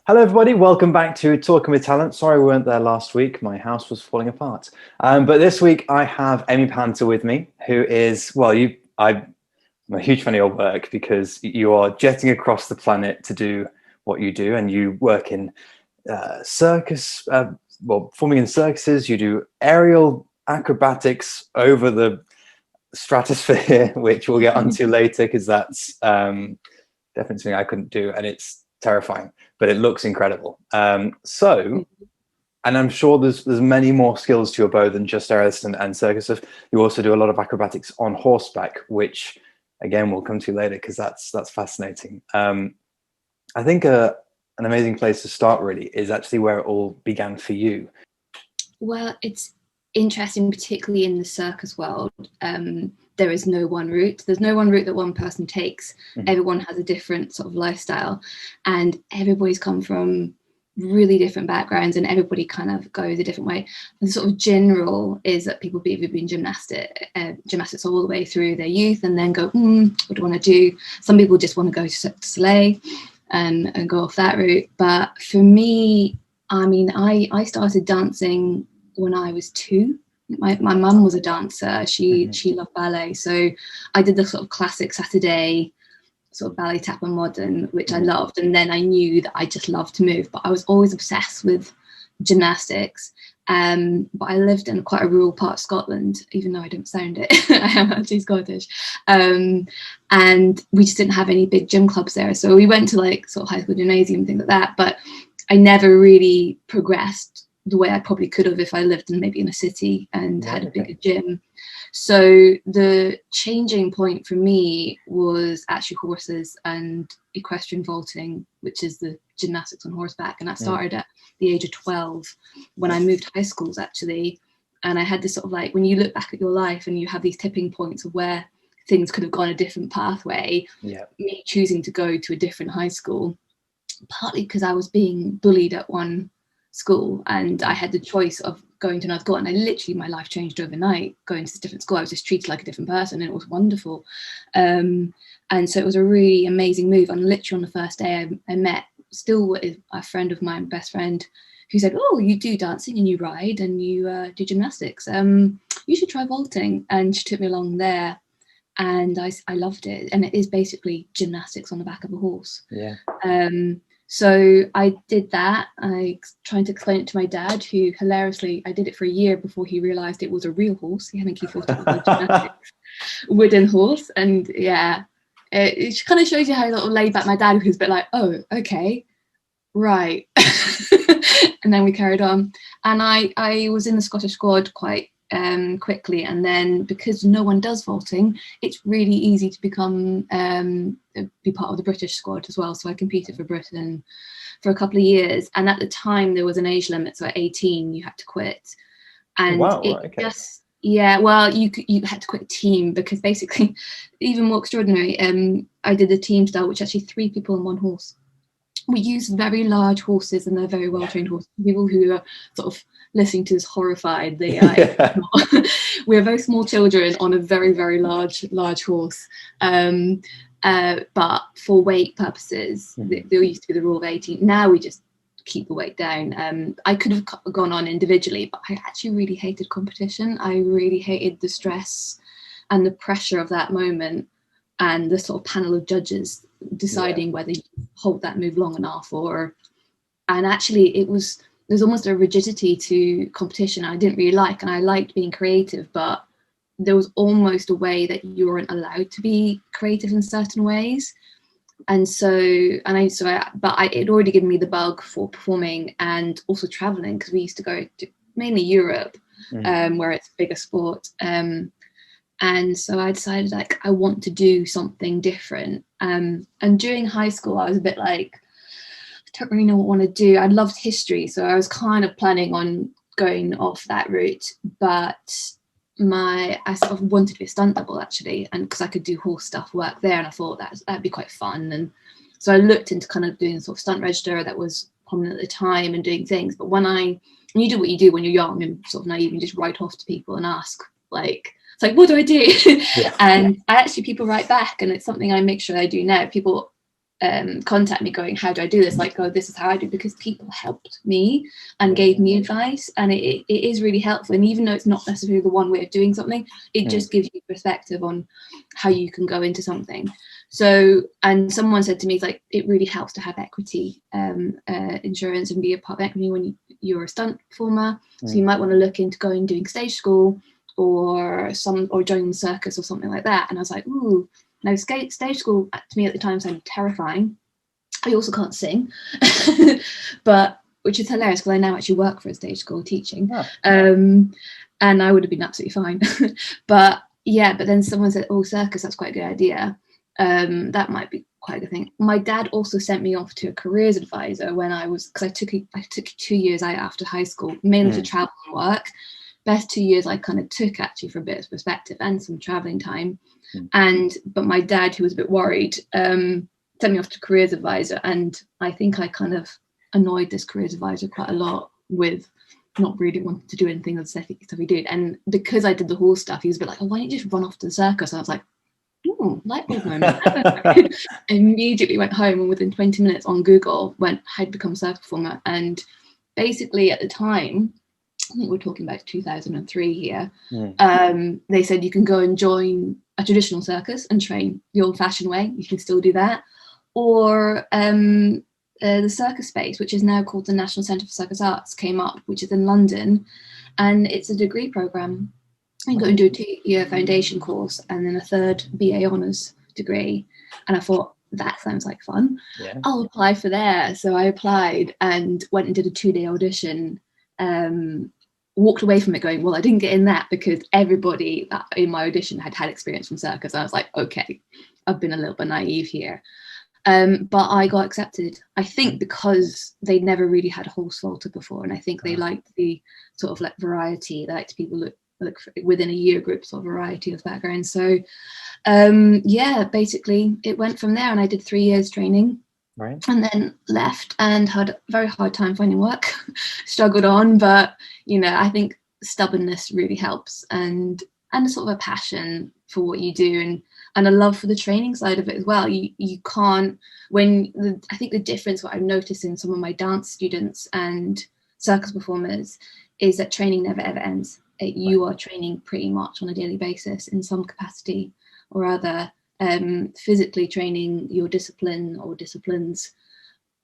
Hello, everybody. Welcome back to Talking with Talent. Sorry we weren't there last week. My house was falling apart. But this week I have Amy Panter with me, who is, I'm a huge fan of your work because you are jetting across the planet to do what you do, and you work in circus, performing in circuses. You do aerial acrobatics over the stratosphere, which we'll get onto later because that's definitely something I couldn't do, and it's terrifying, but it looks incredible. And I'm sure there's many more skills to your bow than just aerialists and circus stuff. You also do a lot of acrobatics on horseback, which again we'll come to later because that's fascinating. I think an amazing place to start really is actually where it all began for you. Well, it's interesting, particularly in the circus world. There is no one route. There's no one route that one person takes. Mm-hmm. Everyone has a different sort of lifestyle, and everybody's come from really different backgrounds, and everybody kind of goes a different way. The sort of general is that people have been gymnastics all the way through their youth, and then go, what do I want to do? Some people just want to go to Soleil and go off that route. But for me, I mean, I started dancing when I was 2. My mum was a dancer. She loved ballet, so I did the sort of classic Saturday sort of ballet, tap and modern, which I loved, and then I knew that I just loved to move, but I was always obsessed with gymnastics. But I lived in quite a rural part of Scotland, even though I don't sound it. I am actually Scottish, and we just didn't have any big gym clubs there, so we went to like sort of high school gymnasium and things like that, but I never really progressed the way I probably could have if I lived maybe in a city and had a bigger gym. So the changing point for me was actually horses and equestrian vaulting, which is the gymnastics on horseback. And that started at the age of 12 when I moved high schools, actually. And I had this sort of like, when you look back at your life and you have these tipping points of where things could have gone a different pathway, me choosing to go to a different high school, partly because I was being bullied at one school and I had the choice of going to another school, and I literally, my life changed overnight going to this different school. I was just treated like a different person, and it was wonderful. And so it was a really amazing move. And literally on the first day I met still a friend of mine, best friend, who said, "Oh, you do dancing and you ride and you do gymnastics, you should try vaulting." And she took me along there, and I loved it. And it is basically gymnastics on the back of a horse. So I did that. I tried to explain it to my dad, who hilariously, I did it for a year before he realised it was a real horse. He thought it was a gymnastics wooden horse. And it kind of shows you how little laid back my dad was, but like, oh, okay, right. And then we carried on. And I was in the Scottish squad quite quickly, and then because no one does vaulting, it's really easy to become be part of the British squad as well. So I competed for Britain for a couple of years, and at the time there was an age limit, so at 18 you had to quit. And you had to quit a team, because basically, even more extraordinary, I did a team style, which actually 3 people on one horse. We use very large horses, and they're very well trained horses. People who are sort of listening to this horrified. They are we're very small children on a very, very large horse. But for weight purposes, there used to be the rule of 18. Now we just keep the weight down. I could have gone on individually, but I actually really hated competition. I really hated the stress and the pressure of that moment, and the sort of panel of judges deciding whether you hold that move long enough, and actually there's almost a rigidity to competition I didn't really like, and I liked being creative, but there was almost a way that you weren't allowed to be creative in certain ways. And it already given me the bug for performing and also traveling, because we used to go to mainly Europe, where it's a bigger sport. And so I decided, like, I want to do something different. And during high school, I was a bit like, I don't really know what I want to do. I loved history, so I was kind of planning on going off that route. But I sort of wanted to be a stunt double, actually, and because I could do horse stuff, work there, and I thought that'd be quite fun. And so I looked into kind of doing sort of stunt register that was prominent at the time and doing things. But when you do what you do when you're young and sort of naive, and just write off to people and ask, like, it's like, what do I do? And people write back, and it's something I make sure I do now. People contact me going, how do I do this? Like, oh, this is how I do, because people helped me and gave me advice, and it is really helpful. And even though it's not necessarily the one way of doing something, it just gives you perspective on how you can go into something. So, and someone said to me, it's like, it really helps to have equity insurance and be a part of equity when you're a stunt performer. So you might want to look into going doing stage school or joining the circus or something like that. And I was like, ooh. Now, stage school to me at the time sounded terrifying. I also can't sing, but which is hilarious because I now actually work for a stage school teaching, and I would have been absolutely fine. But then someone said, "Oh, circus, that's quite a good idea. That might be quite a good thing." My dad also sent me off to a careers advisor when because I took 2 years out after high school, mainly to travel and work. Best 2 years I kind of took actually for a bit of perspective and some traveling time. But my dad, who was a bit worried, sent me off to careers advisor, and I think I kind of annoyed this careers advisor quite a lot with not really wanting to do anything of the stuff he did. And because I did the horse stuff, he was a bit like, "Oh, why don't you just run off to the circus?" And I was like, "Oh, light bulb moment." I immediately went home, and within 20 minutes on Google went, "I'd become a circus performer." And basically at the time, I think we're talking about 2003 here, they said you can go and join a traditional circus and train the old-fashioned way. You can still do that. Or the circus space, which is now called the National Centre for Circus Arts, came up, which is in London. And it's a degree programme. You go and do a 2-year foundation course and then a 3rd BA honours degree. And I thought, that sounds like fun. Yeah. I'll apply for there. So I applied and went and did a 2-day audition. Walked away from it going, well, I didn't get in that because everybody in my audition had experience from circus. I was like, okay, I've been a little bit naive here. But I got accepted, I think because they never really had a horse vaulter before. And I think they liked the sort of like variety. They liked people look for, within a year group, sort of variety of backgrounds. So basically it went from there, and I did 3 years training. Right. And then left and had a very hard time finding work, struggled on, but I think stubbornness really helps, and a sort of a passion for what you do, and a love for the training side of it as well. You can't, I think the difference what I've noticed in some of my dance students and circus performers is that training never ever ends. You are training pretty much on a daily basis in some capacity or other. Physically training your discipline or disciplines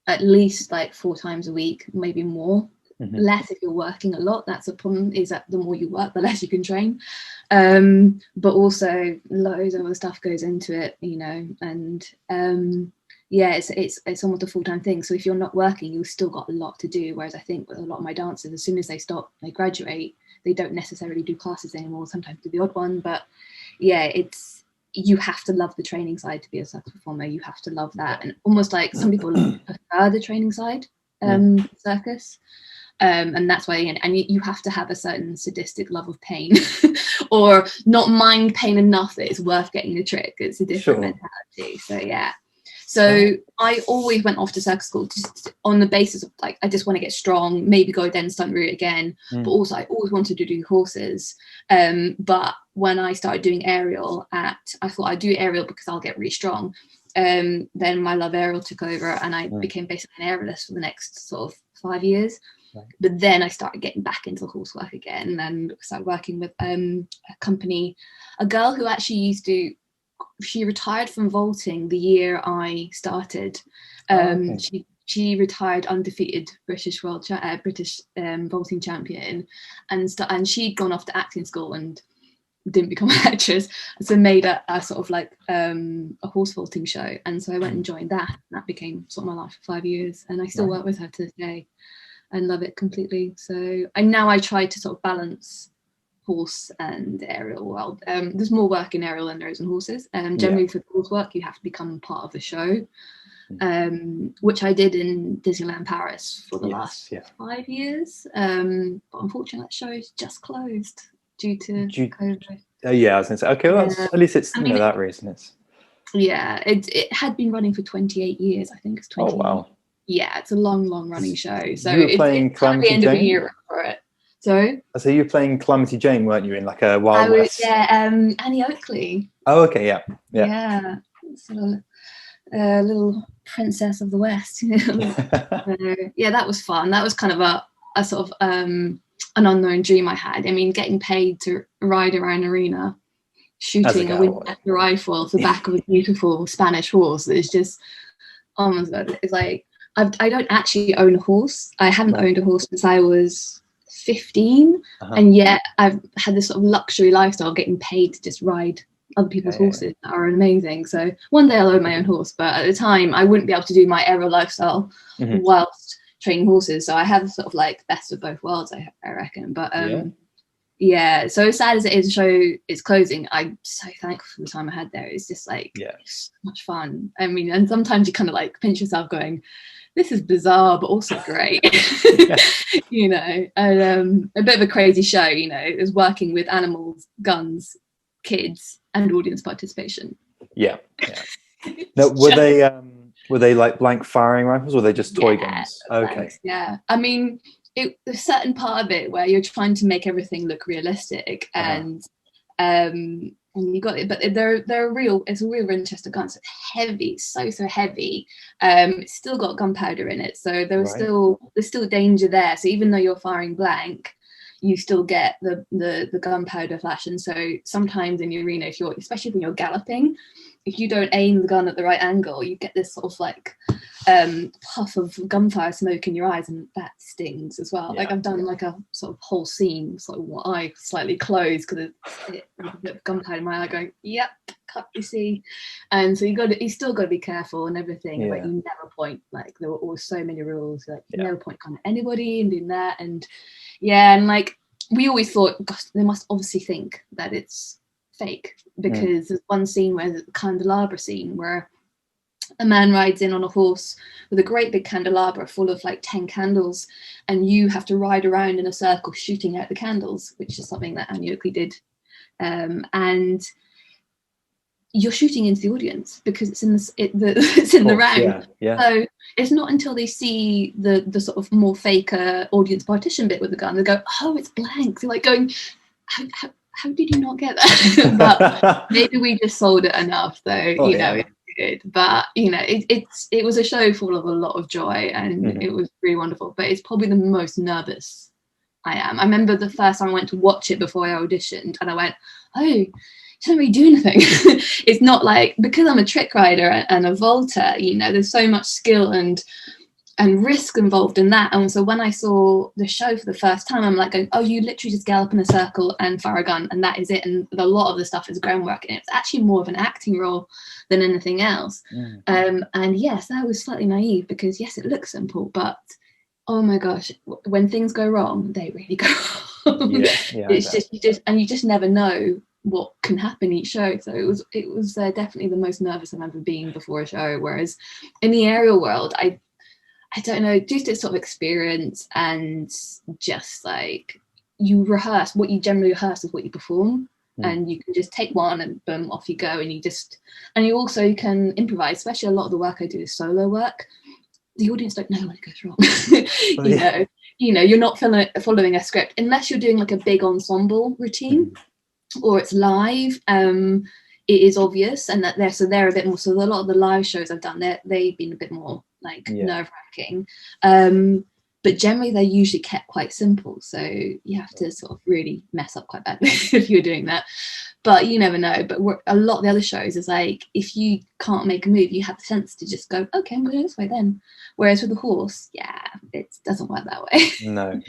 at least like 4 times a week, maybe more. Less if you're working a lot. That's a problem, is that the more you work, the less you can train. But also loads of other stuff goes into it, and it's almost a full-time thing. So if you're not working, you've still got a lot to do. Whereas I think with a lot of my dancers, as soon as they graduate, they don't necessarily do classes anymore. Sometimes do the odd one, but you have to love the training side to be a circus performer. You have to love that. And almost like some people prefer the training side, circus. And that's why, and you have to have a certain sadistic love of pain or not mind pain enough that it's worth getting the trick. It's a different mentality. So, yeah. So I always went off to circus school just on the basis of like, I just want to get strong, maybe go down the stunt route again. But also I always wanted to do horses. But when I started doing aerial I thought I'd do aerial because I'll get really strong. Then my love aerial took over, and I became basically an aerialist for the next sort of 5 years. Right. But then I started getting back into horsework again and started working with a company, a girl who actually she retired from vaulting the year I started. She retired undefeated British vaulting champion, and she'd gone off to acting school and didn't become an actress, so made a sort of like a horse vaulting show. And so I went and joined that, and that became sort of my life for 5 years, and I still work with her to this day and love it completely. So I try to sort of balance horse and aerial world. There's more work in aerial than there is in horses. Generally for horse work, you have to become part of the show, which I did in Disneyland Paris for the last 5 years. But unfortunately, that show is just closed due to COVID. I was going to say, okay, well, at least it's that reason. It had been running for 28 years. I think it's 20. Oh wow. Yeah, it's a long running show. So you were playing Calamity the end Jane? Of a year for it. So you were playing Calamity Jane, weren't you, in like a Wild West? Yeah, Annie Oakley. Oh, okay, yeah. So little princess of the West. Yeah, that was fun. That was kind of a sort of an unknown dream I had. I mean, getting paid to ride around an arena, shooting a Winchester rifle off the back of a beautiful Spanish horse is just, oh my God, it's like, I don't actually own a horse. I haven't owned a horse since I was 15, and yet I've had this sort of luxury lifestyle, getting paid to just ride other people's horses that are amazing. So one day I'll own my own horse, but at the time I wouldn't be able to do my aero lifestyle whilst training horses. So I have sort of like best of both worlds, I reckon. But yeah, so sad as it is, the show is closing, I'm so thankful for the time I had there. It's just like so much fun. I mean, and sometimes you kind of like pinch yourself going, this is bizarre but also great. You know, and a bit of a crazy show, you know. It was working with animals, guns, kids, and audience participation. Now, were they like blank firing rifles, or were they just toy guns? Okay. Thanks. Yeah, I mean, there's a certain part of it where you're trying to make everything look realistic, and you got it, but they're real. It's a real Winchester gun. So it's heavy, so heavy. It's still got gunpowder in it, so there's still danger there. So even though you're firing blank, you still get the gunpowder flash. And so sometimes in the arena, especially when you're galloping, if you don't aim the gun at the right angle, you get this sort of like puff of gunfire smoke in your eyes, and that stings as well. Like I've done like a sort of whole scene, sort of one eye slightly closed because it a bit of gunpowder in my eye, going, yep, can't you see? And so you still got to be careful and everything. Like you never point. Like there were always so many rules. Like you never point gun at anybody and doing that. And and like we always thought, gosh, they must obviously think that it's fake, because there's one scene where the candelabra scene where a man rides in on a horse with a great big candelabra full of like 10 candles, and you have to ride around in a circle shooting out the candles, which is something that Annie Oakley did, and you're shooting into the audience because it's in the round. So it's not until they see the sort of more faker audience partition bit with the gun, they go, oh, it's blank. They're like going, how did you not get that? But maybe we just sold it enough, though. You know, it's good. But you know, it was a show full of a lot of joy, and it was really wonderful. But it's probably the most nervous I am. I remember the first time I went to watch it before I auditioned, and I went, oh, doesn't really do anything. It's not like, because I'm a trick rider and a vaulter, you know, there's so much skill and risk involved in that. And so when I saw the show for the first time, I'm like going, oh, you literally just gallop in a circle and fire a gun, and that is it. And a lot of the stuff is groundwork, and it's actually more of an acting role than anything else. And yes, I was slightly naive, because yes, it looks simple, but oh my gosh, when things go wrong, they really go wrong. It's you just never know what can happen each show. So it was definitely the most nervous I've ever been before a show. Whereas in the aerial world, I don't know, just this sort of experience, and just like you rehearse, what you generally rehearse is what you perform, and you can just take one and boom, off you go, and you also can improvise. Especially a lot of the work I do is solo work. The audience don't know when it goes wrong. You know, you're not following a script unless you're doing like a big ensemble routine, or it's live. It is obvious, and that they're a bit more. So a lot of the live shows I've done, they've been a bit more like nerve-wracking. But generally they're usually kept quite simple. So you have to sort of really mess up quite badly if you're doing that. But you never know. But a lot of the other shows is like, if you can't make a move, you have the sense to just go, okay, I'm going to go this way then. Whereas with a horse, it doesn't work that way. No.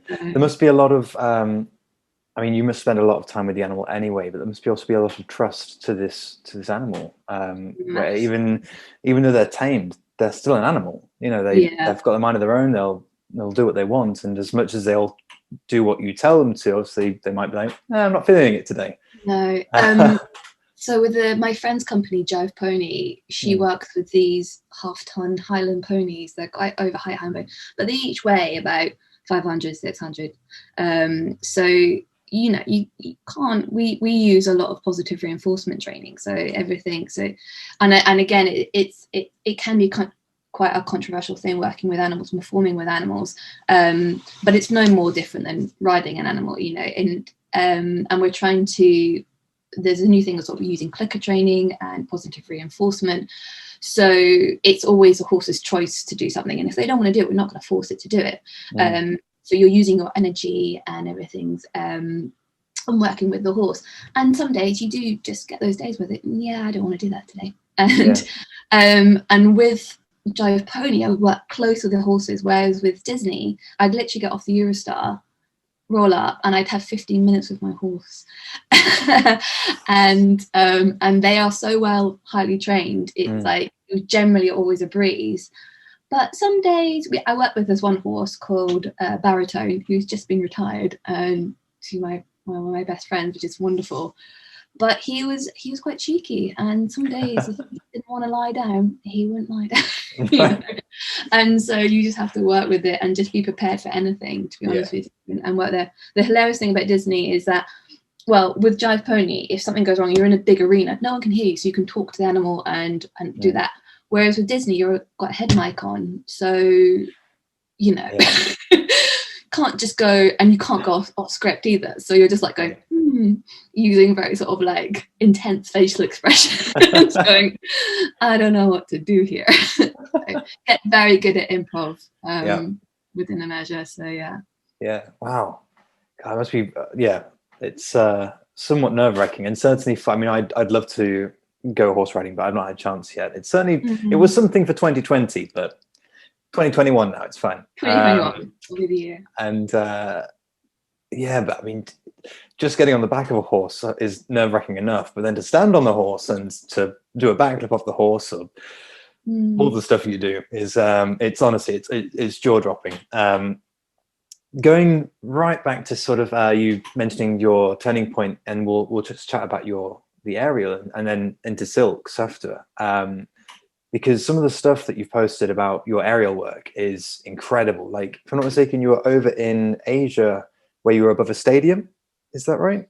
There must be a lot of, I mean, you must spend a lot of time with the animal anyway, but there must also be a lot of trust to this animal. Where even though they're tamed, they're still an animal. You know, they've got a mind of their own. They'll do what they want, and as much as they'll do what you tell them to, obviously they might be like, no, I'm not feeling it today. No. So with my friend's company, Jive Pony, she works with these half-ton Highland ponies. They're quite overheight Highland, but they each weigh about 500, 600. So you know, you can't. We use a lot of positive reinforcement training. So everything. So, and again, it can be quite a controversial thing working with animals, performing with animals. But it's no more different than riding an animal, you know. And we're trying to there's a new thing of sort of using clicker training and positive reinforcement. So it's always a horse's choice to do something, and if they don't want to do it, we're not going to force it to do it. So you're using your energy and everything's and working with the horse. And some days you do just get those days where I don't want to do that today. And with Jive Pony, I would work close with the horses, whereas with Disney, I'd literally get off the Eurostar, roll up, and I'd have 15 minutes with my horse. and they are so highly trained. It's like generally always a breeze. But some days I work with this one horse called Baritone, who's just been retired, to one of my best friends, which is wonderful. But he was quite cheeky, and some days if he didn't want to lie down, he wouldn't lie down. And so you just have to work with it and just be prepared for anything, to be honest with you, and work there. The hilarious thing about Disney is that, well, with Jive Pony, if something goes wrong, you're in a big arena, no one can hear you, so you can talk to the animal and do that. Whereas with Disney, you've got a head mic on, so can't just go, and you can't go off script either. So you're just like going, using very sort of like intense facial expressions, going, I don't know what to do here. So get very good at improv within a measure. So wow, God, it must be it's somewhat nerve-wracking, and certainly I mean I'd love to go horse riding, but I've not had a chance yet. It's certainly it was something for 2020, but 2021 now, it's fine. 2021 will be the year. And but I mean, just getting on the back of a horse is nerve-wracking enough, but then to stand on the horse and to do a backflip off the horse, or all the stuff you do is it's honestly it's jaw-dropping. Going right back to sort of you mentioning your turning point, and we'll just chat about the aerial and then into silks after. Because some of the stuff that you've posted about your aerial work is incredible. Like, if I'm not mistaken, you were over in Asia where you were above a stadium. Is that right?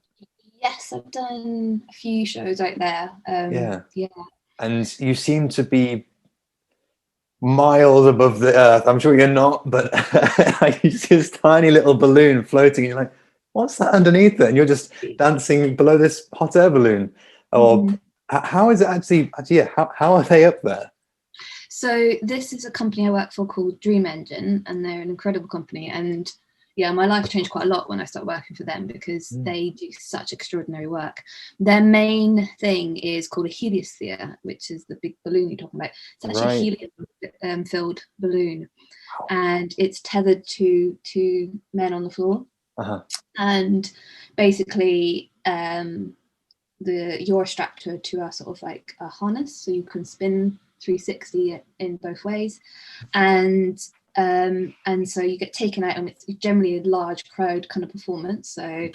Yes, I've done a few shows out there. And you seem to be miles above the earth. I'm sure you're not, but you see this tiny little balloon floating, and you're like, what's that underneath it? And you're just dancing below this hot air balloon. Or how is it actually? How are they up there? So this is a company I work for called Dream Engine, and they're an incredible company. And my life changed quite a lot when I started working for them, because they do such extraordinary work. Their main thing is called a heliosphere, which is the big balloon you're talking about. It's actually a helium-filled balloon, and it's tethered to two men on the floor. And basically, you're strapped to a sort of like a harness, so you can spin 360 in both ways, and so you get taken out, and it's generally a large crowd kind of performance. So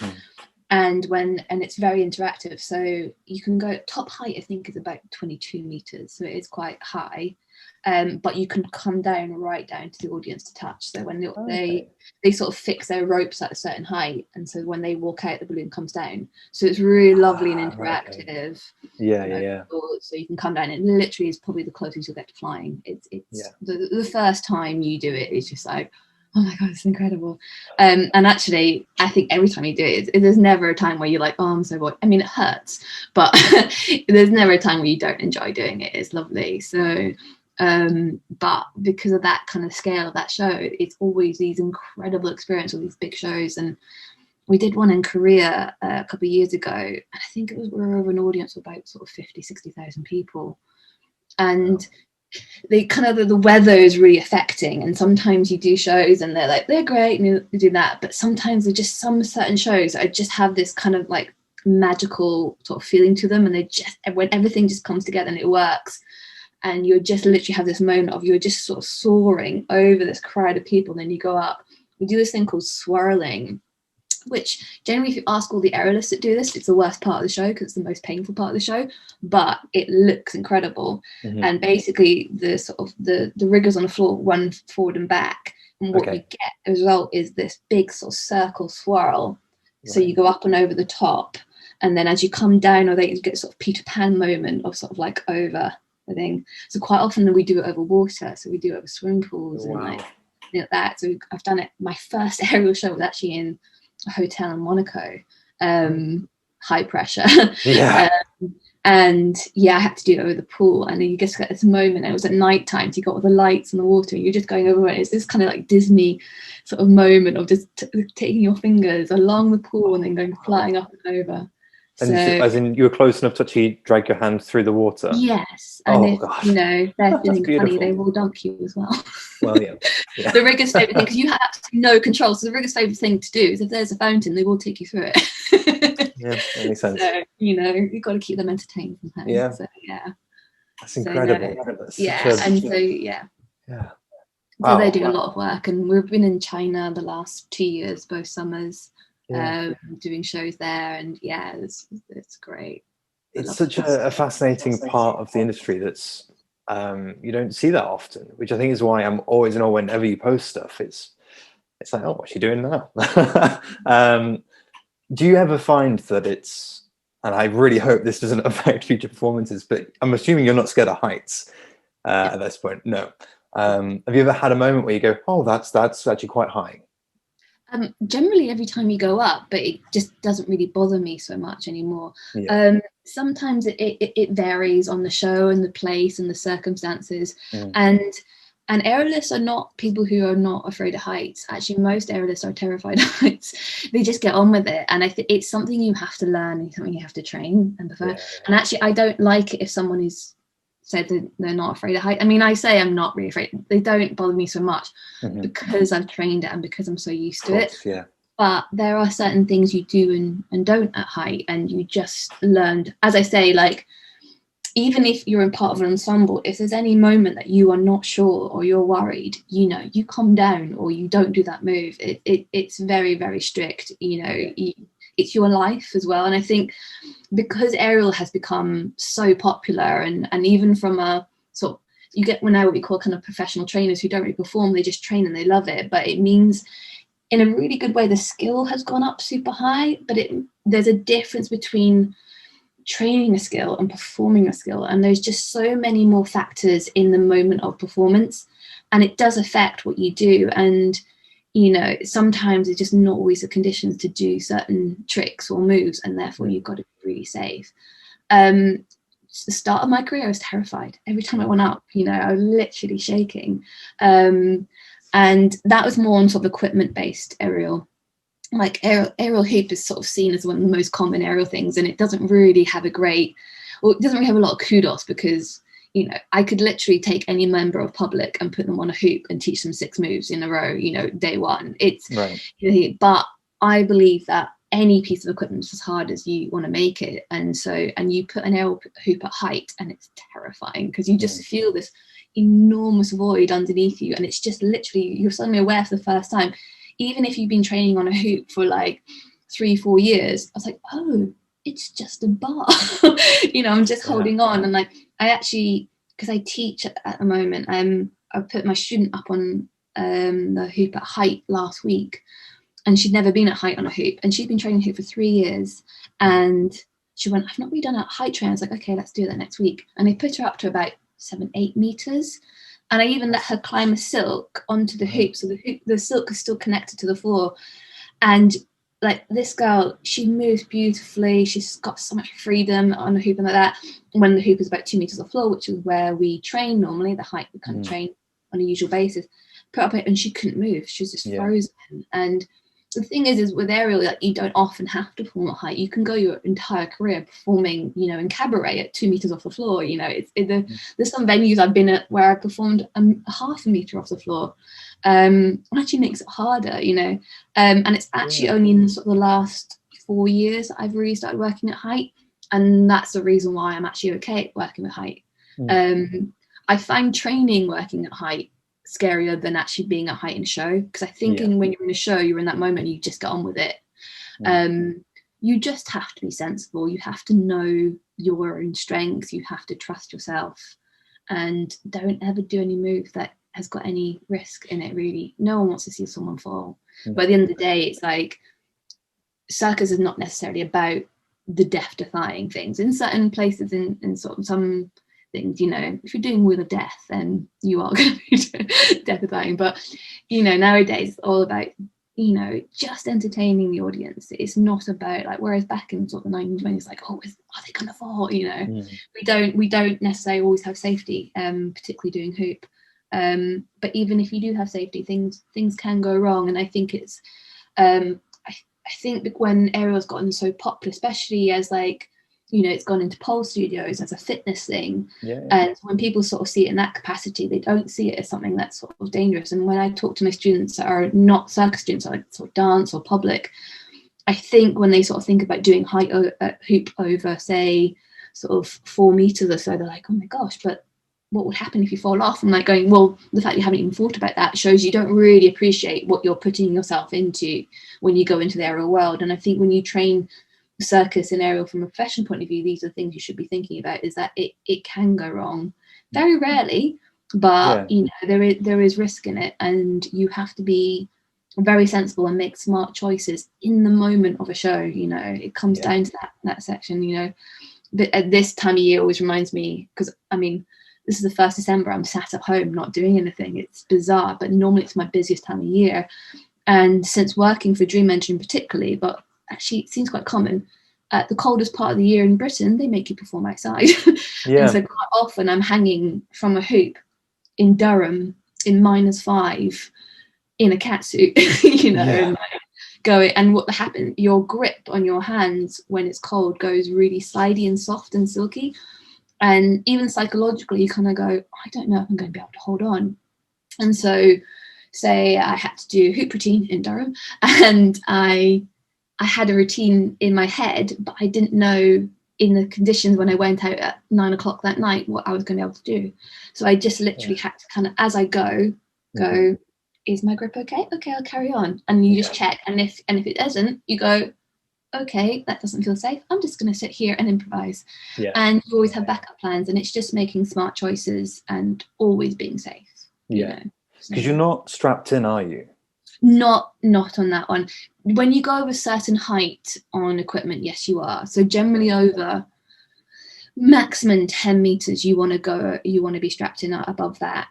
and it's very interactive, so you can go top height, I think, is about 22 meters, so it is quite high, but you can come down right down to the audience to touch. So when they sort of fix their ropes at a certain height, and so when they walk out, the balloon comes down, so it's really lovely and interactive. So you can come down, and literally is probably the closest you'll get to flying. It's the first time you do it, it's just like, oh my god, it's incredible. And actually, I think every time you do it, there's never a time where you're like, oh, I'm so bored. I mean, it hurts, but there's never a time where you don't enjoy doing it. It's lovely. So but because of that kind of scale of that show, it's always these incredible experiences, all these big shows. And we did one in Korea a couple of years ago, and I think we were over an audience of about sort of 50,000-60,000 people, and they kind of the weather is really affecting. And sometimes you do shows and they're great and they do that, but sometimes they're just some certain shows I just have this kind of like magical sort of feeling to them, and they just, when everything just comes together and it works, and you just literally have this moment of you're just sort of soaring over this crowd of people, and then you go up. We do this thing called swirling, which generally, if you ask all the aerialists that do this, it's the worst part of the show because it's the most painful part of the show, but it looks incredible. And basically the sort of the riggers on the floor run forward and back, and what you get as well is this big sort of circle swirl. So you go up and over the top, and then as you come down, or they get sort of Peter Pan moment of sort of like over the thing. So quite often we do it over water, so we do it over swimming pools and like that. So I've done it. My first aerial show was actually in a hotel in Monaco, high pressure. Yeah. And yeah, I had to do it over the pool, and then you just get this moment, and it was at night time, so you got all the lights and the water, and you're just going over it. It's this kind of like Disney sort of moment of just taking your fingers along the pool and then going flying up and over. And So as in, you were close enough to actually drag your hand through the water? yes, and if gosh. you know they're feeling funny, beautiful. they will dunk you as well. Well, yeah. The rigger's favourite thing, because you have absolutely no control, so the rigger's favourite thing to do is, if there's a fountain, they will take you through it. Yeah, that makes sense. So, you know, you've got to keep them entertained sometimes. Yeah. So yeah. That's incredible. So, That's yeah, and so yeah. So they do a lot of work, and we've been in China the last 2 years, both summers, doing shows there, and yeah, it's great. It's such a fascinating part of the industry that's you don't see that often, which I think is why I'm always in awe whenever you post stuff. It's like, oh, what's she doing now? Do you ever find that it's, and I really hope this doesn't affect future performances, but I'm assuming you're not scared of heights at this point? No. Have you ever had a moment where you go, oh, that's actually quite high? Generally every time you go up, but it just doesn't really bother me so much anymore. Sometimes it varies on the show and the place and the circumstances. And aerialists are not people who are not afraid of heights. Actually, most aerialists are terrified of heights. They just get on with it. And I think it's something you have to learn, and something you have to train and prefer. And actually, I don't like it if someone is said that they're not afraid of heights. I mean, I say I'm not really afraid. They don't bother me so much because I've trained it and because I'm so used to it. Yeah. But there are certain things you do and don't at height, and you just learned, as I say, like, even if you're in part of an ensemble, if there's any moment that you are not sure or you're worried, you know, you calm down or you don't do that move. It's very, very strict, you know, it's your life as well. And I think because aerial has become so popular, and even from a sort of, you get now what we call kind of professional trainers who don't really perform, they just train and they love it. But it means in a really good way, the skill has gone up super high, but there's a difference between training a skill and performing a skill, and there's just so many more factors in the moment of performance, and it does affect what you do. And you know, sometimes it's just not always the conditions to do certain tricks or moves, and therefore you've got to be really safe. The start of my career, I was terrified every time I went up. You know, I was literally shaking, and that was more on sort of equipment based aerial. Like aerial hoop is sort of seen as one of the most common aerial things, and it doesn't really have it doesn't really have a lot of kudos, because you know, I could literally take any member of public and put them on a hoop and teach them 6 moves in a row, you know, day one. It's right. You know, but I believe that any piece of equipment is as hard as you want to make it, and you put an aerial hoop at height, and it's terrifying because you just feel this enormous void underneath you, and it's just literally, you're suddenly aware for the first time. Even if you've been training on a hoop for like 3-4 years, I was like, oh, it's just a bar. You know, I'm just holding on. And like, I actually, because I teach at the moment, I put my student up on the hoop at height last week, and she'd never been at height on a hoop, and she'd been training hoop for 3 years, and she went, I've not really done a height train. I was like, okay, let's do that next week. And I put her up to about 7-8 meters. And I even let her climb a silk onto the hoop, so the silk is still connected to the floor. And like, this girl, she moves beautifully. She's got so much freedom on the hoop and like that. When the hoop is about 2 meters off the floor, which is where we train normally, the height we kind of train on a usual basis, put up it, and she couldn't move. She was just frozen. And the thing is with aerial, like, you don't often have to perform at height. You can go your entire career performing, you know, in cabaret at 2 meters off the floor. You know, there's some venues I've been at where I performed a half a meter off the floor. Actually makes it harder, you know. And it's actually only in sort of the last 4 years I've really started working at height, and that's the reason why I'm actually okay at working with height. I find training working at height scarier than actually being at height in a show, because I think when you're in a show, you're in that moment, you just get on with it. You just have to be sensible. You have to know your own strengths. You have to trust yourself, and don't ever do any move that has got any risk in it, really. No one wants to see someone fall. But at the end of the day, it's like, circus is not necessarily about the death-defying things. In certain places, in sort of some things, you know, if you're doing Wheel of Death, then you are going to be death-defying. But, you know, nowadays it's all about, you know, just entertaining the audience. It's not about like, whereas back in sort of the 1920s, like, oh, are they gonna fall? You know, we don't necessarily always have safety, particularly doing hoop. But even if you do have safety, things can go wrong. And I think it's I think when aerial's gotten so popular, especially as like, you know, it's gone into pole studios as a fitness thing. And when people sort of see it in that capacity, they don't see it as something that's sort of dangerous. And when I talk to my students that are not circus students, like sort of dance or public, I think when they sort of think about doing height hoop over, say, sort of 4 meters or so, they're like, oh my gosh, but what would happen if you fall off? I'm like going, well, the fact you haven't even thought about that shows you don't really appreciate what you're putting yourself into when you go into the aerial world. And I think when you train circus and aerial from a professional point of view, these are things you should be thinking about, is that it can go wrong very rarely, but you know, there is risk in it, and you have to be very sensible and make smart choices in the moment of a show. You know, it comes down to that section, you know. But at this time of year always reminds me, because I mean, this is the 1st December, I'm sat at home not doing anything. It's bizarre, but normally it's my busiest time of year. And since working for Dream Engine particularly, but actually it seems quite common, at the coldest part of the year in Britain, they make you perform outside. And so quite often I'm hanging from a hoop in Durham in -5 in a catsuit, you know, and like going, and what happens, your grip on your hands when it's cold goes really slidey and soft and silky. And even psychologically, you kind of go, I don't know if I'm going to be able to hold on. And so, say I had to do hoop routine in Durham, and I had a routine in my head, but I didn't know in the conditions when I went out at 9 o'clock that night what I was going to be able to do. So I just literally had to kind of, as I go, is my grip okay? Okay, I'll carry on. And you just check. And if it doesn't, you go, okay, that doesn't feel safe. I'm just going to sit here and improvise. And you always have backup plans, and it's just making smart choices and always being safe. Because you're not strapped in, are you? Not on that one. When you go over a certain height on equipment, yes, you are. So generally over maximum 10 meters, you want to be strapped in above that.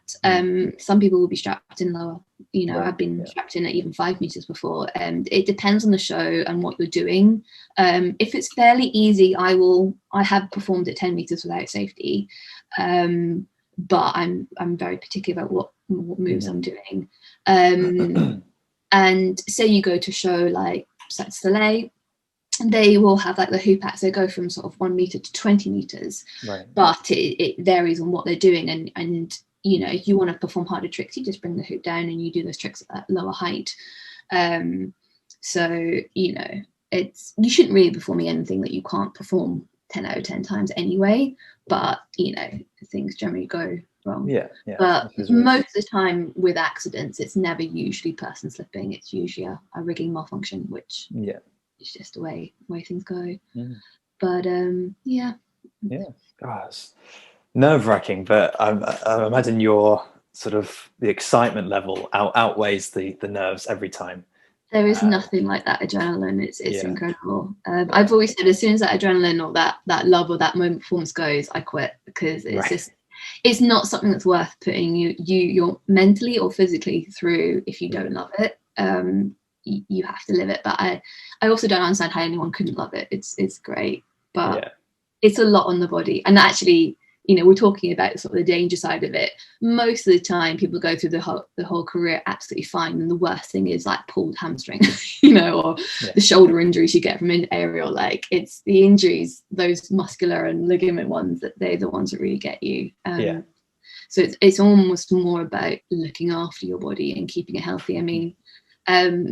Some people will be strapped in lower. You know, I've been strapped in at even 5 meters before, and it depends on the show and what you're doing. If it's fairly easy, I have performed at 10 meters without safety, but I'm very particular about what moves I'm doing. And say you go to a show like Cirque du Soleil, they will have like the hoop acts. They go from sort of 1 meter to 20 meters, but it varies on what they're doing. And you know, if you want to perform harder tricks, you just bring the hoop down and you do those tricks at that lower height. So you know, you shouldn't really be performing anything that you can't perform 10 out of 10 times anyway. But you know, things generally go wrong. But most of the time with accidents, it's never usually person slipping. It's usually a rigging malfunction, which it's just the way things go. But Gosh, nerve-wracking, but I imagine your sort of the excitement level outweighs the nerves every time. There is nothing like that adrenaline. It's incredible. I've always said, as soon as that adrenaline or that love or that moment performance goes, I quit, because it's just, it's not something that's worth putting you're mentally or physically through if you don't love it. You have to live it. But I also don't understand how anyone couldn't love it. It's great, but it's a lot on the body. And actually, you know, we're talking about sort of the danger side of it. Most of the time people go through the whole career absolutely fine, and the worst thing is like pulled hamstring, you know, or the shoulder injuries you get from an aerial. Like, it's the injuries, those muscular and ligament ones, that they're the ones that really get you. So it's almost more about looking after your body and keeping it healthy. I mean,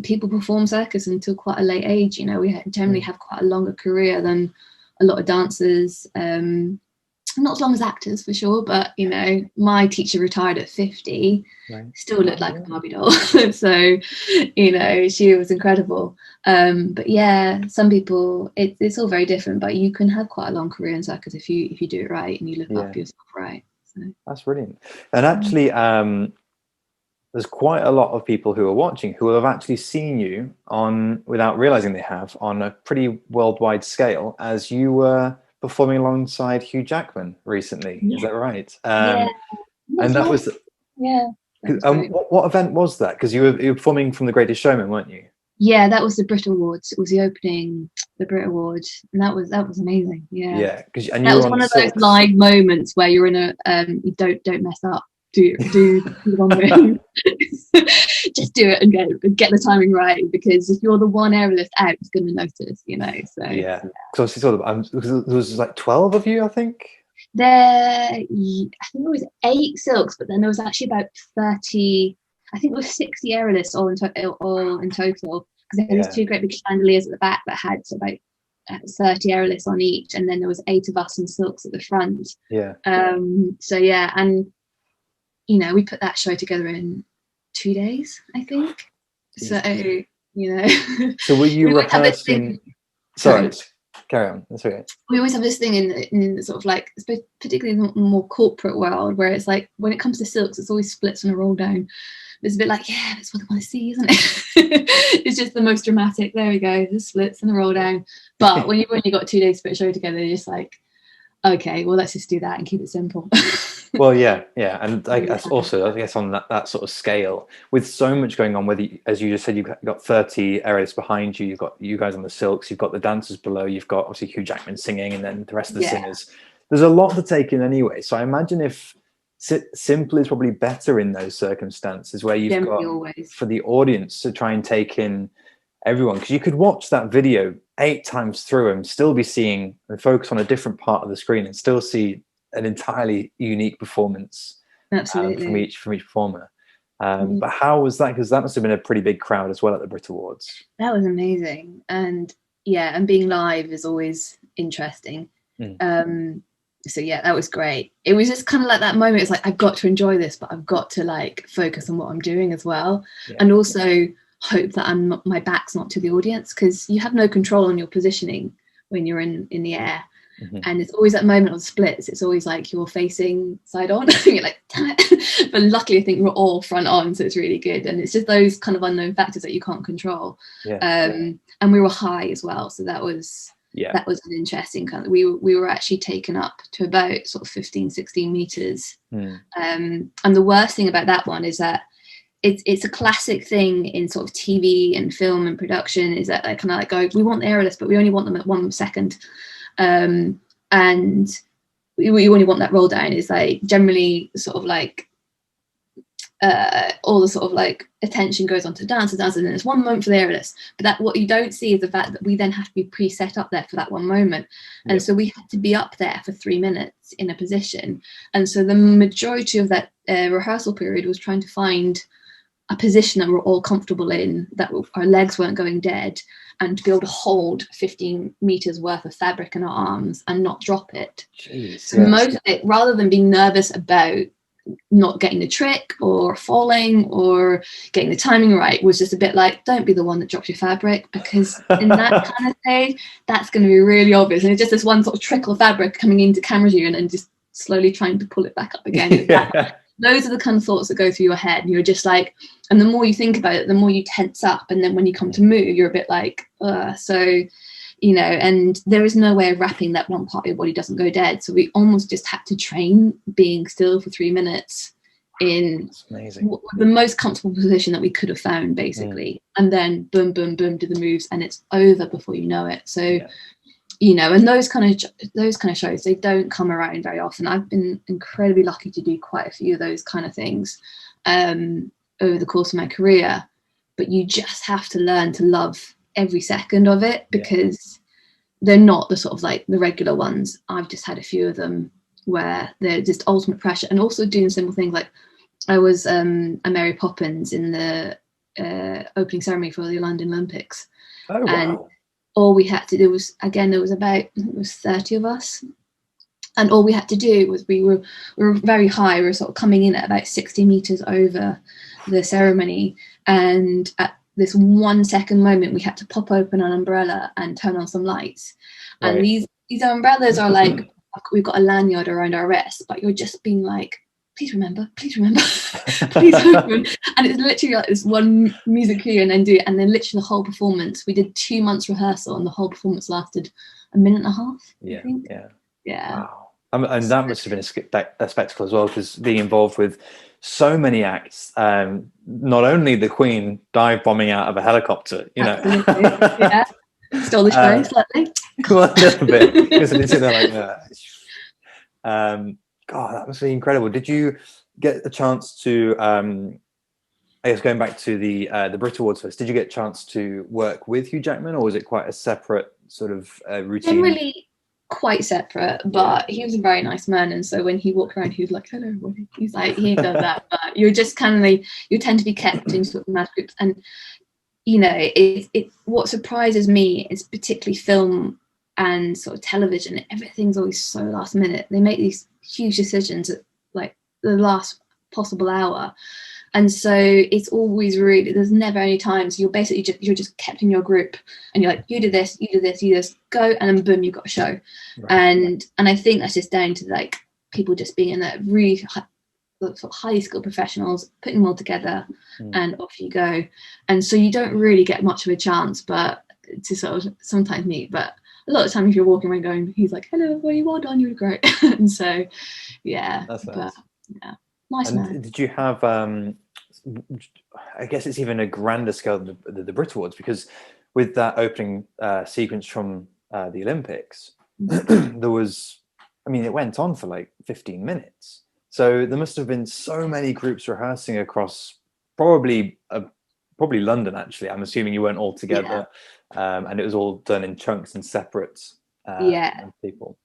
people perform circus until quite a late age. You know, we generally have quite a longer career than a lot of dancers. Not as long as actors for sure, but you know, my teacher retired at 50, still looked like a Barbie doll. So, you know, she was incredible. But yeah, some people, it's all very different, but you can have quite a long career in circus if you do it right and you look after yourself right. So that's brilliant. And actually, there's quite a lot of people who are watching who have actually seen you on, without realizing they have, on a pretty worldwide scale, as you were performing alongside Hugh Jackman recently. Is that right? And that was That was great. What event was that? Because you were performing from The Greatest Showman, weren't you? Yeah, that was the Brit Awards. It was the opening, the Brit Awards, and that was amazing. Yeah, Yeah, because and that you was were on one of those silks. live moments where you're in a you don't mess up. Do the one move. Just do it and get the timing right, because if you're the one aerialist out, it's going to notice, you know. So Yeah, because there was like 12 of you, I think. I think there was 8 silks, but then there was actually about 30. I think it was 60 aerialists all in total, because they had these 2 great big chandeliers at the back that had about 30 aerialists on each, and then there was 8 of us in silks at the front. Yeah. So yeah, and you know, we put that show together in 2 days, I think. So you know. So were you rehearsing? Sorry, carry on. That's okay. We always have this thing in sort of like, particularly in the more corporate world, where it's like when it comes to silks, it's always splits and a roll down. It's a bit like, yeah, that's what I want to see, isn't it? It's just the most dramatic. There we go, the splits and the roll down. But when you've only got 2 days to put a show together, you're just like, okay, well, let's just do that and keep it simple. Well, yeah, and I guess also, I guess on that sort of scale, with so much going on, whether as you just said, you've got 30 areas behind you, you've got you guys on the silks, you've got the dancers below, you've got obviously Hugh Jackman singing, and then the rest of the singers. There's a lot to take in anyway. So I imagine if simple is probably better in those circumstances, where you've got always for the audience to try and take in everyone, because you could watch that video 8 times through and still be seeing and focus on a different part of the screen and still see an entirely unique performance from each performer. But how was that? Because that must have been a pretty big crowd as well at the Brit Awards. That was amazing, and yeah, and being live is always interesting. So yeah, that was great. It was just kind of like that moment. It's like, I've got to enjoy this, but I've got to like focus on what I'm doing as well, and also hope that my back's not to the audience, because you have no control on your positioning when you're in the air. And it's always that moment on splits, it's always like you're facing side on. You're like, damn it. But luckily I think we're all front on, so it's really good, and it's just those kind of unknown factors that you can't control. And we were high as well, so that was an interesting kind of, we were actually taken up to about sort of 15-16 meters. And the worst thing about that one is that it's a classic thing in sort of TV and film and production, is that they kind of like go, we want the aerialists, but we only want them at 1 second. And we only want that roll down. Is like generally sort of like all the sort of like attention goes on to dancers, and there's 1 moment for the aerialists, but that what you don't see is the fact that we then have to be pre-set up there for that 1 moment. And so we had to be up there for 3 minutes in a position, and so the majority of that rehearsal period was trying to find a position that we're all comfortable in, that our legs weren't going dead, and to be able to hold 15 meters worth of fabric in our arms and not drop it. Jeez, so most of it, rather than being nervous about not getting the trick or falling or getting the timing right, was just a bit like, don't be the one that drops your fabric, because in that kind of stage, that's going to be really obvious. And it's just this one sort of trickle of fabric coming into camera view and just slowly trying to pull it back up again. Those are the kind of thoughts that go through your head, and you're just like, and the more you think about it, the more you tense up, and then when you come to move, you're a bit like, so, you know, and there is no way of wrapping that one part of your body doesn't go dead. So we almost just had to train being still for 3 minutes in the most comfortable position that we could have found, basically, and then boom, boom, boom, do the moves, and it's over before you know it. So. You know, and those kind of shows, they don't come around very often. I've been incredibly lucky to do quite a few of those kind of things over the course of my career, but you just have to learn to love every second of it, because they're not the sort of like the regular ones. I've just had a few of them where they're just ultimate pressure, and also doing simple things like I was a Mary Poppins in the opening ceremony for the London Olympics. Oh, wow. And all we had to do was, again, there was about, I think it was 30 of us, and all we had to do was we were very high. We were sort of coming in at about 60 meters over the ceremony, and at this 1 second moment, we had to pop open an umbrella and turn on some lights. And these umbrellas are like, we've got a lanyard around our wrist, but you're just being like, please remember, please open. And it's literally like this one music cue, and then do it, and then literally the whole performance. We did 2 months rehearsal, and the whole performance lasted 1.5 minutes. I think. Yeah. Wow. And that must have been a spectacle as well, because being involved with so many acts, not only the Queen dive bombing out of a helicopter, you know. Yeah. Stole the show slightly. Well, a little bit, because I've been sitting there like God, that must be incredible. Did you get a chance to, I guess going back to the Brit Awards first, did you get a chance to work with Hugh Jackman, or was it quite a separate sort of routine? Generally quite separate, but he was a very nice man, and so when he walked around he was like, hello everybody. He's like, he does that, but you're just kind of like, you tend to be kept in sort of mad groups. And you know, it what surprises me is particularly film and sort of television, everything's always so last minute. They make these huge decisions at like the last possible hour, and so it's always really, there's never any time, so you're basically you're just kept in your group, and you're like, you do this, you do this, you just go, and then boom, you've got a show. Right. And I think that's just down to like people just being in that really sort of highly skilled professionals, putting them all together, and off you go. And so you don't really get much of a chance, but to sort of sometimes meet, but a lot of time if you're walking around going, he's like, hello everybody, well done, you were great. And so yeah, that's nice. But yeah, nice and man. Did you have I guess it's even a grander scale than the Brit Awards, because with that opening sequence from the Olympics, there was, I mean, it went on for like 15 minutes. So there must have been so many groups rehearsing across probably London, actually. I'm assuming you weren't all together, and it was all done in chunks and separate people.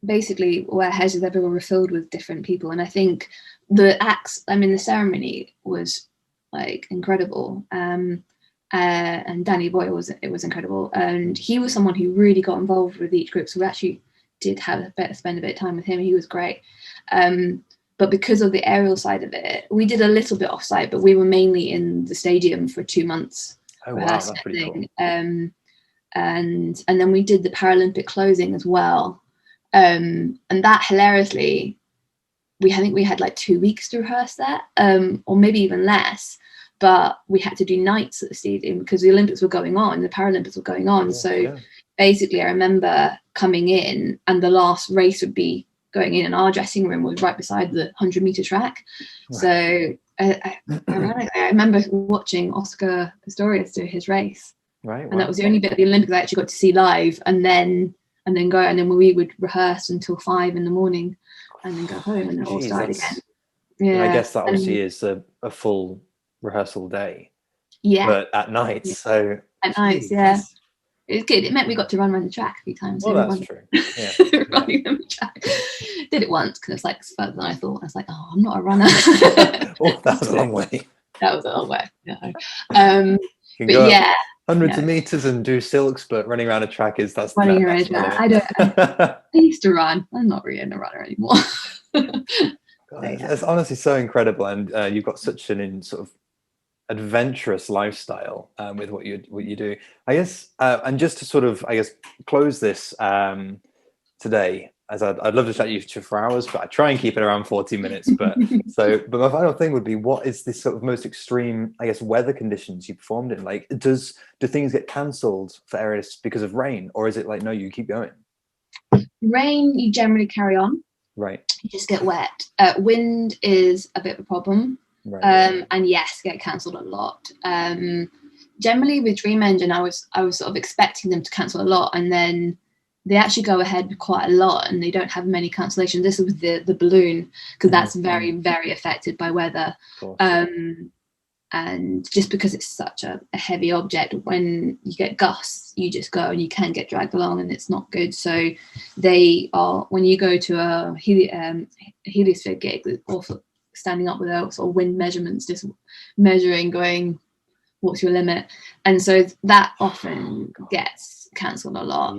Basically, where houses everywhere were filled with different people. And I think the acts, I mean, the ceremony was like incredible. And Danny Boyle was incredible. And he was someone who really got involved with each group. So we actually did spend a bit of time with him. He was great. But because of the aerial side of it, we did a little bit off-site, but we were mainly in the stadium for 2 months. Oh, wow, that's pretty cool. And then we did the Paralympic closing as well. And that hilariously, I think we had like 2 weeks to rehearse that, or maybe even less. But we had to do nights at the stadium because the Olympics were going on, the Paralympics were going on. Basically, I remember coming in, and the last race would be going in, and our dressing room was right beside the 100-meter track. Right. So I remember watching Oscar Pistorius do his race, right? And that was the only bit of the Olympics I actually got to see live, and then we would rehearse until 5 a.m, and then go home, and then all started again. Yeah, I guess that obviously is a full rehearsal day. Yeah, but at night. So at night, yeah. It was good. It meant we got to run around the track a few times. Well, that's true. Yeah. Running on the track. Did it once because it was like further than I thought. I was like, oh, I'm not a runner. Oh, that was a long way. That was a long way. No. But yeah, hundreds of meters and do silks, but running around a track that's running around a track. I used to run. I'm not really a runner anymore. It's honestly so incredible, and you've got such an sort of adventurous lifestyle with what you do, I guess. And just to sort of, I guess, close this today, as I'd love to chat you for hours, but I try and keep it around 40 minutes. But my final thing would be, what is this sort of most extreme, I guess, weather conditions you performed in? Like, do things get cancelled for areas because of rain, or is it like, no, you keep going? Rain, you generally carry on. Right. You just get wet. Wind is a bit of a problem. Right. And yes, get cancelled a lot. Generally with Dream Engine, I was sort of expecting them to cancel a lot, and then they actually go ahead with quite a lot, and they don't have many cancellations. This is with the balloon, because that's very, very affected by weather. And just because it's such a heavy object, when you get gusts, you just go and you can get dragged along, and it's not good. So they are, when you go to a heliosphere gig, also standing up with a sort of wind measurements, just measuring, going, what's your limit? And so that often gets cancelled a lot.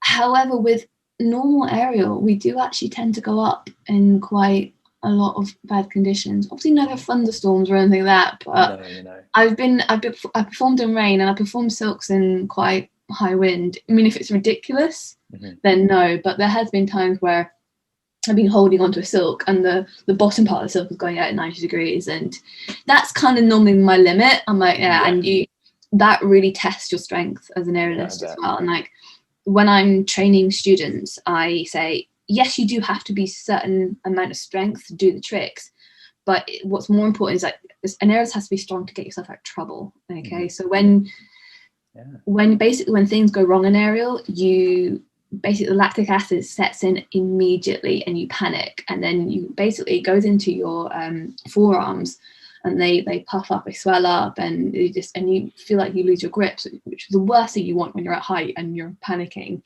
However, with normal aerial, we do actually tend to go up in quite a lot of bad conditions. Obviously never thunderstorms or anything like that, but no. I performed in rain, and I performed silks in quite high wind. I mean, if it's ridiculous, then no, but there has been times where I've been holding onto a silk, and the bottom part of the silk is going out at 90 degrees, and that's kind of normally my limit. I'm like, and that really tests your strength as an aerialist as well. And like, when I'm training students, I say, yes, you do have to be certain amount of strength to do the tricks, but what's more important is like an aerialist has to be strong to get yourself out of trouble. Okay, so when things go wrong in aerial, the lactic acid sets in immediately and you panic, and then it goes into your forearms, and they puff up, they swell up, and you feel like you lose your grip, which is the worst thing you want when you're at height and you're panicking.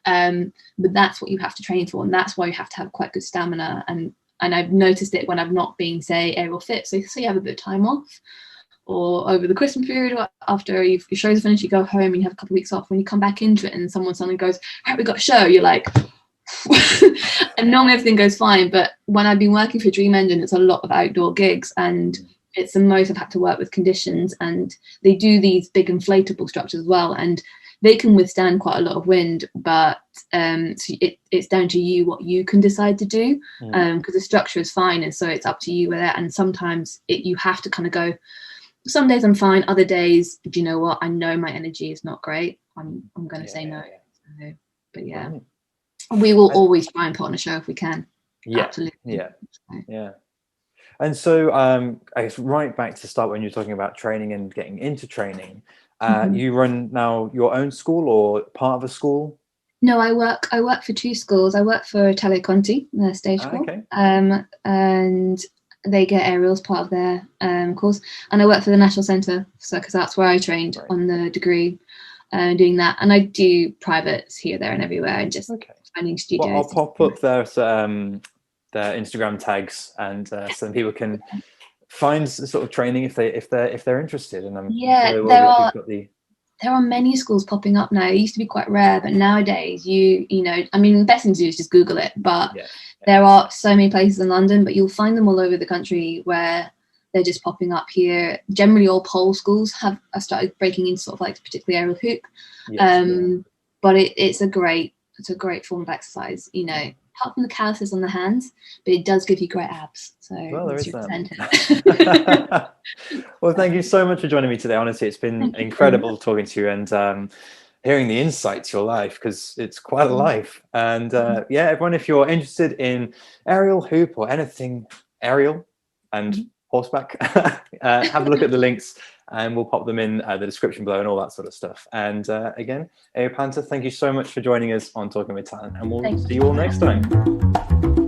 But that's what you have to train for, and that's why you have to have quite good stamina. And I've noticed it when I've not been, say, aerial fit. So you have a bit of time off, or over the Christmas period, or after your shows are finished, you go home and you have a couple of weeks off. When you come back into it and someone suddenly goes, "Right, we got a show," you're like, and normally everything goes fine. But when I've been working for Dream Engine, it's a lot of outdoor gigs, and it's the most I've had to work with conditions. And they do these big inflatable structures as well, and they can withstand quite a lot of wind, but so it's down to you what you can decide to do, because the structure is fine, and so it's up to you with that. And sometimes you have to kind of go, some days I'm fine, other days, do you know what, I know my energy is not great, I'm going to say no. So, but yeah, we will always try and put on a show if we can. Absolutely. And so I guess right back to start, when you're talking about training and getting into training, you run now your own school or part of a school? No, I work for two schools. I work for Tele Conti, their stage school, and they get aerials part of their course. And I work for the National Centre for Circus Arts, where I trained on the degree, doing that. And I do privates here, there, and everywhere, and just finding studios. Well, I'll pop up their Instagram tags, and so people can find sort of training if they're interested. And there are many schools popping up now. It used to be quite rare, but nowadays the best thing to do is just Google it. But there are so many places in London, but you'll find them all over the country where they're just popping up here. Generally, all pole schools have started breaking into sort of like particularly aerial hoop. But it's a great form of exercise, apart from the calluses on the hands, but it does give you great abs. So there is that. Well, thank you so much for joining me today. Honestly, it's been incredible talking to you and hearing the insight to your life, because it's quite a life. And everyone, if you're interested in aerial hoop or anything aerial and horseback, have a look at the links, and we'll pop them in the description below and all that sort of stuff. And again, Panter, thank you so much for joining us on Talking with Talent, and we'll see you all next time.